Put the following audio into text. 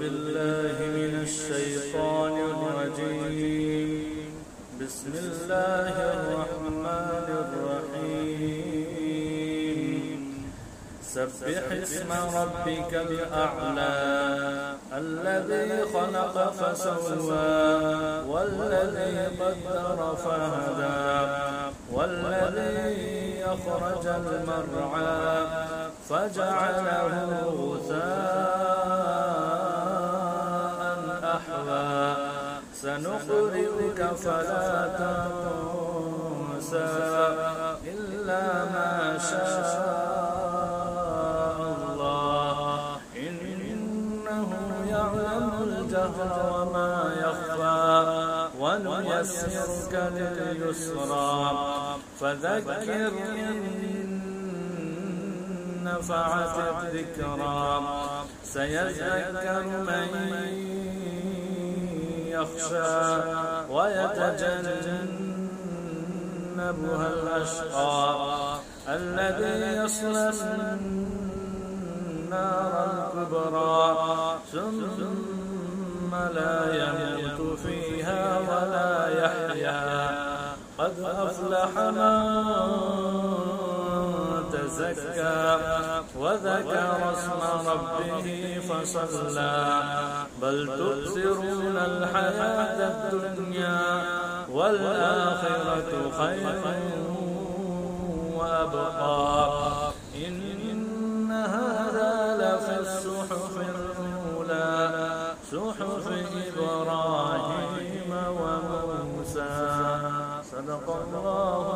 بالله من الشيطان الرجيم. بسم الله الرحمن الرحيم. سبح اسم ربك الأعلى الذي خلق فسوى والذي قدر فهدى والذي أخرج المرعى فجعله غثاء أحوى سنقرئك فلا تنسى إلا ما شاء الله إنه يعلم الجهر وما يخفى ونيسرك لليسرى فذكر إن نفعت الذكرى سيذكر من يخشى ويتجنبها الأشقى الذي يصلى النار الكبرى ثم لا يموت فيها ولا يحيا قد أفلح من تزكى وذكر اسم ربه فصلى بل تؤثرون الحياة الدنيا والآخرة خير وأبقى إن هذا لفي الصحف الأولى صحف إبراهيم وموسى. صدق الله